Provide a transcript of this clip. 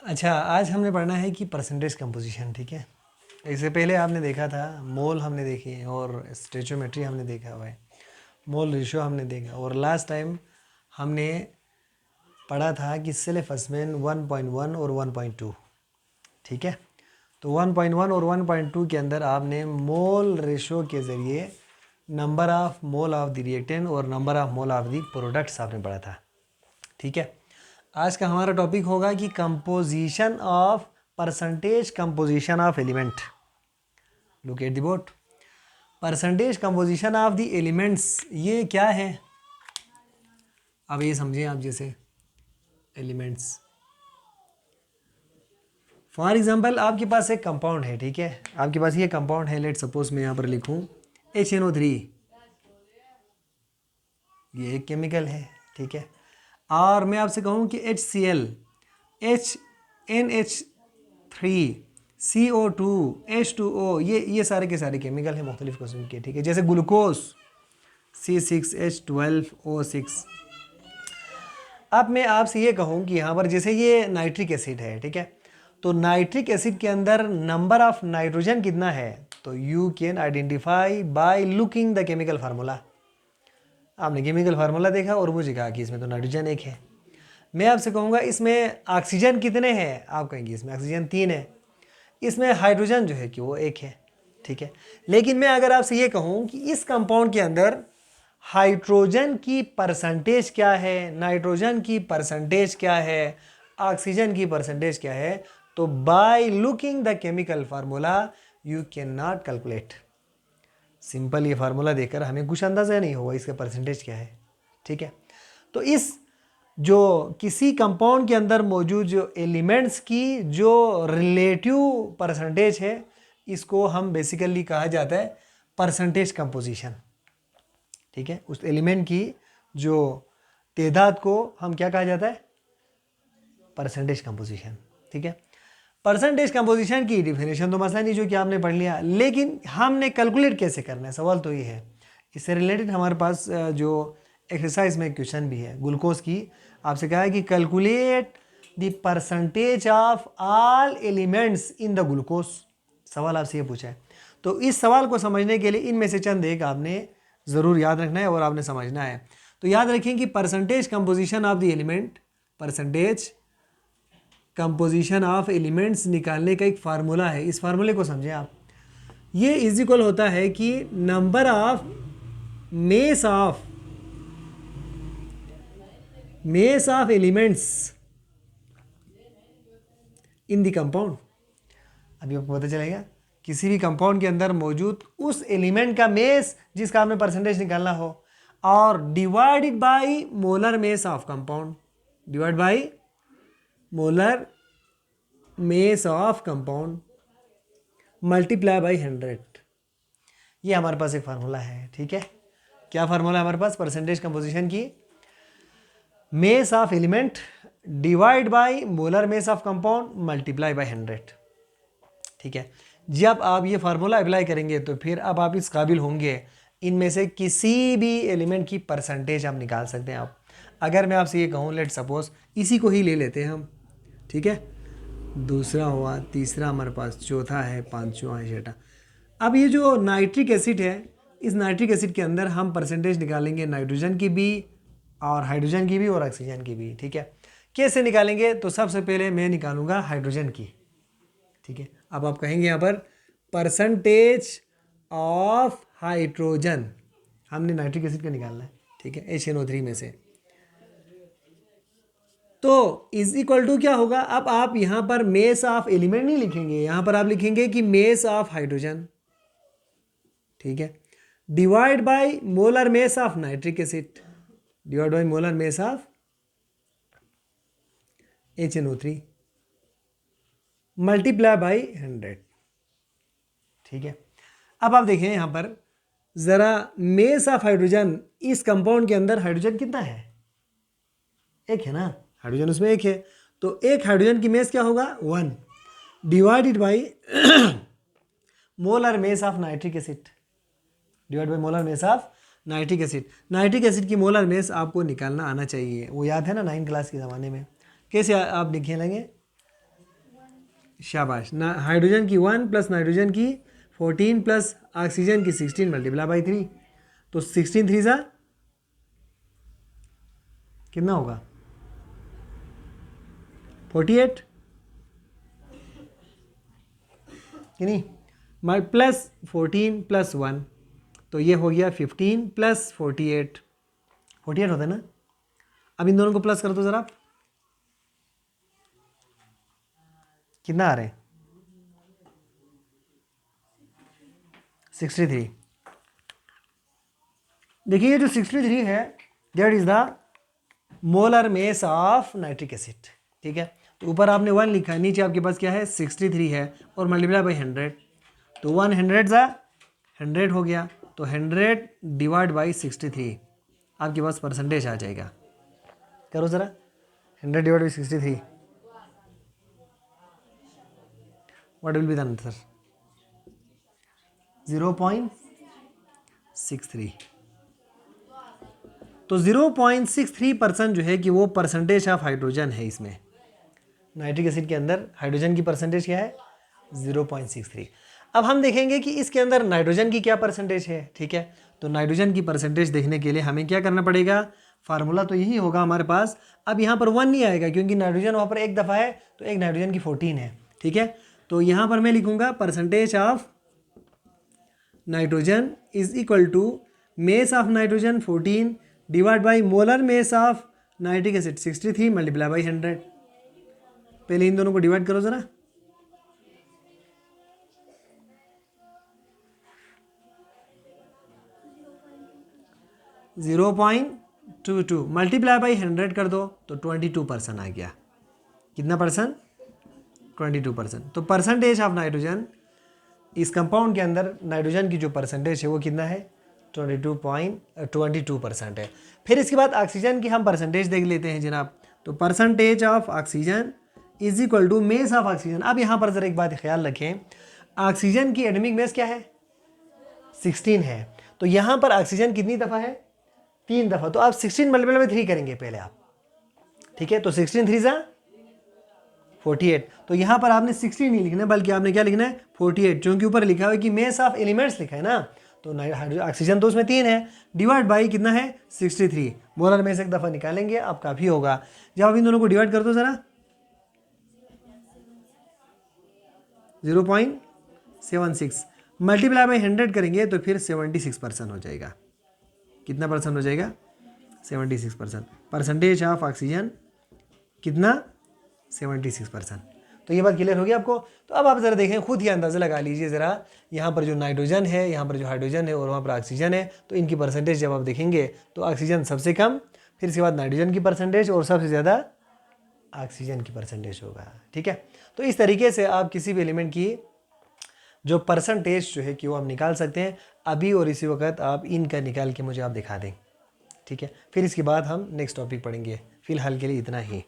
अच्छा, आज हमने पढ़ना है कि परसेंटेज कंपोजिशन, ठीक है। इससे पहले आपने देखा था मोल हमने देखी है और स्टोइचियोमेट्री हमने देखा हुआ है, मोल रेशियो हमने देखा, और लास्ट टाइम हमने पढ़ा था कि सेल्फ-एसेसमेंट 1.1 और 1.2, ठीक है। तो 1.1 और 1.2 के अंदर आपने मोल रेशियो के ज़रिए number of mole of the reactant और number of mole of the products आपने पढ़ा था, ठीक है। आज का हमारा टॉपिक होगा कि composition of percentage composition of element. Look at the board. Percentage composition of the elements ये क्या है, अब ये समझें आप। जैसे एलिमेंट्स, फॉर एग्जांपल आपके पास एक कंपाउंड है, ठीक है। आपके पास ये कंपाउंड है, लेट सपोज मैं यहाँ पर लिखूँ HNO3, ये एक केमिकल है, ठीक है। और मैं आपसे कहूँ कि HCl, NH3, CO2, H2O, ये सारे के सारे केमिकल हैं मुख्तलिफ किस्म के, ठीक है। जैसे ग्लूकोज C6H12O6। अब मैं आपसे ये कहूँ कि यहाँ पर जैसे ये नाइट्रिक एसिड है, ठीक है। तो नाइट्रिक एसिड के अंदर नंबर ऑफ नाइट्रोजन कितना है, तो you can identify by looking the chemical formula. आपने केमिकल फार्मूला देखा और मुझे कहा कि इसमें तो नाइट्रोजन एक है। मैं आपसे कहूँगा इसमें ऑक्सीजन कितने हैं, आप कहेंगे इसमें ऑक्सीजन 3 है, इसमें हाइड्रोजन जो है कि वो 1 है, ठीक है। लेकिन मैं अगर आपसे ये कहूँ कि इस कंपाउंड के अंदर हाइड्रोजन की परसेंटेज क्या है, नाइट्रोजन की परसेंटेज क्या है, ऑक्सीजन की परसेंटेज क्या है, तो by looking the chemical formula you can not calculate. Simple ये फार्मूला देखकर हमें कुछ अंदाज़ा नहीं होगा इसका परसेंटेज क्या है, ठीक है। तो इस जो किसी कंपाउंड के अंदर मौजूद जो एलिमेंट्स की जो रिलेटिव परसेंटेज है, इसको हम बेसिकली कहा जाता है परसेंटेज कंपोजिशन, ठीक है। उस एलिमेंट की जो तादाद को हम क्या कहा जाता है, परसेंटेज कंपोजिशन, ठीक है। परसेंटेज कंपोजिशन की डिफिनेशन तो मसला नहीं जो कि आपने पढ़ लिया, लेकिन हमने कैलकुलेट कैसे करना है, सवाल तो ये है। इससे रिलेटेड हमारे पास जो एक्सरसाइज में क्वेश्चन भी है ग्लूकोज की, आपसे कहा है कि calculate the percentage of all elements in the glucose. सवाल आपसे ये पूछा है, तो इस सवाल को समझने के लिए इनमें से चंद एक आपने ज़रूर याद रखना है और आपने समझना है। तो याद रखें कि percentage composition of the element, percentage composition of elements निकालने का एक फार्मूला है। इस फार्मूले को समझें आप। ये इज इक्वल होता है कि number of mess of elements in the compound. अभी आपको पता चलेगा किसी भी कंपाउंड के अंदर मौजूद उस एलिमेंट का मेस जिसका आपने परसेंटेज निकालना हो, और divided by molar mass of compound, divide by molar mass of compound multiply by 100। ये हमारे पास एक फार्मूला है, ठीक है। क्या फार्मूला है हमारे पास परसेंटेज कंपोजिशन की, mess of element divide by molar mass of compound multiply by 100, ठीक है। जब आप ये फार्मूला अप्लाई करेंगे तो फिर अब आप इस काबिल होंगे इनमें से किसी भी एलिमेंट की परसेंटेज आप निकाल सकते हैं। आप अगर मैं आपसे ये कहूँ, लेट सपोज इसी को ही ले लेते हैं हम, ठीक है। दूसरा हुआ, तीसरा हमारे पास, चौथा है, पांचवा है, छठा। अब ये जो नाइट्रिक एसिड है, इस नाइट्रिक एसिड के अंदर हम परसेंटेज निकालेंगे नाइट्रोजन की भी और हाइड्रोजन की भी और ऑक्सीजन की भी, ठीक है। कैसे निकालेंगे, तो सबसे पहले मैं निकालूंगा हाइड्रोजन की, ठीक है। अब आप कहेंगे यहाँ पर परसेंटेज ऑफ हाइड्रोजन, हमने नाइट्रिक एसिड का निकालना है, ठीक है, HNO3 में से। तो इज इक्वल टू क्या होगा, अब आप यहां पर मेस ऑफ एलिमेंट नहीं लिखेंगे, यहां पर आप लिखेंगे कि मेस ऑफ हाइड्रोजन, ठीक है, divide by molar mass of nitric acid, divide by molar mass of HNO3 multiply by 100, ठीक है। अब आप देखें यहां पर जरा मेस ऑफ हाइड्रोजन, इस कंपाउंड के अंदर हाइड्रोजन कितना है, एक है ना, हाइड्रोजन उसमें एक है, तो एक हाइड्रोजन की मेस क्या होगा 1 divided by molar mass of nitric acid, divide by molar mass of nitric acid. Nitric acid की मोलर मेस आपको निकालना आना चाहिए, वो याद है ना 9th क्लास के ज़माने में। कैसे आप लिखे लेंगे, शाबाश ना, हाइड्रोजन की 1 प्लस नाइट्रोजन की 14 प्लस ऑक्सीजन की 16 मल्टीप्लाई बाई 3, तो 16 3 सा कितना होगा 48 कि नहीं, प्लस 14 प्लस 1, तो ये हो गया 15 प्लस 48 होता है ना। अब इन दोनों को प्लस कर दो ज़रा, कितना आ रहे हैं 63। देखिए जो 63 है that is the molar mass of nitric acid, ठीक है। तो ऊपर आपने 1 लिखा है, नीचे आपके पास क्या है 63 है और मल्टीप्लाई बाई 100, तो 100 ज़ा 100 हो गया, तो 100 डिवाइड बाई 63 आपके पास परसेंटेज आ जाएगा। करो ज़रा 100 divide by 63, what will be the answer 0.63। तो 0.63% जो है कि वो परसेंटेज ऑफ हाइड्रोजन है इसमें, नाइट्रिक एसिड के अंदर हाइड्रोजन की परसेंटेज क्या है 0.63। अब हम देखेंगे कि इसके अंदर नाइट्रोजन की क्या परसेंटेज है, ठीक है। तो नाइट्रोजन की परसेंटेज देखने के लिए हमें क्या करना पड़ेगा, फार्मूला तो यही होगा हमारे पास। अब यहाँ पर 1 नहीं आएगा क्योंकि नाइट्रोजन वहाँ पर एक दफ़ा है, तो एक नाइट्रोजन की 14 है, ठीक है। तो यहाँ पर मैं लिखूँगा percentage of nitrogen is equal to mass of nitrogen 14 divide by molar mass of nitric acid 63 multiply by 100। पहले इन दोनों को डिवाइड करो ज़रा, जीरो 0.22 मल्टीप्लाई बाई 100 कर दो तो 22% आ गया। कितना परसेंट 22%। तो परसेंटेज ऑफ नाइट्रोजन इस कंपाउंड के अंदर नाइट्रोजन की जो परसेंटेज है वो कितना है 22% है। फिर इसके बाद ऑक्सीजन की हम परसेंटेज देख लेते हैं जनाब। तो percentage of oxygen is equal to mass of oxygen. अब यहाँ पर ज़रा एक बात ख्याल रखें, ऑक्सीजन की एटॉमिक मेस क्या है 16 है, तो यहाँ पर ऑक्सीजन कितनी दफ़ा है 3 दफ़ा, तो आप 16 मल्टीप्लाई बाई 3 करेंगे पहले आप, ठीक है। तो 16 3 ज़ा 48, तो यहाँ पर आपने 60 नहीं लिखना है बल्कि आपने क्या लिखना है 48, क्योंकि ऊपर लिखा हुआ है कि मेस ऑफ एलिमेंट्स लिखा है ना, तो ऑक्सीजन तो उसमें 3 है, डिवाइड बाई कितना है 63, मोलर में से एक दफ़ा निकालेंगे अब काफ़ी होगा। जब आप इन दोनों को डिवाइड कर दो ज़रा 0.76 मल्टीप्लाई बाई 100 करेंगे तो फिर 76% हो जाएगा। कितना परसेंट हो जाएगा 76%। परसेंटेज ऑफ ऑक्सीजन कितना 76%। तो ये बात क्लियर होगी आपको। तो अब आप ज़रा देखें, खुद ही अंदाज़ा लगा लीजिए ज़रा, यहाँ पर जो नाइट्रोजन है, यहाँ पर जो हाइड्रोजन है और वहाँ पर ऑक्सीजन है, तो इनकी परसेंटेज जब आप देखेंगे तो ऑक्सीजन सबसे कम, फिर इसके बाद नाइट्रोजन की परसेंटेज और सबसे ज़्यादा ऑक्सीजन की परसेंटेज होगा, ठीक है। तो इस तरीके से आप किसी भी एलिमेंट की जो परसेंटेज जो है कि वो आप निकाल सकते हैं। अभी और इसी वक्त आप इनका निकाल के मुझे आप दिखा दें, ठीक है। फिर इसके बाद हम नेक्स्ट टॉपिक पढ़ेंगे। फ़िलहाल के लिए इतना ही।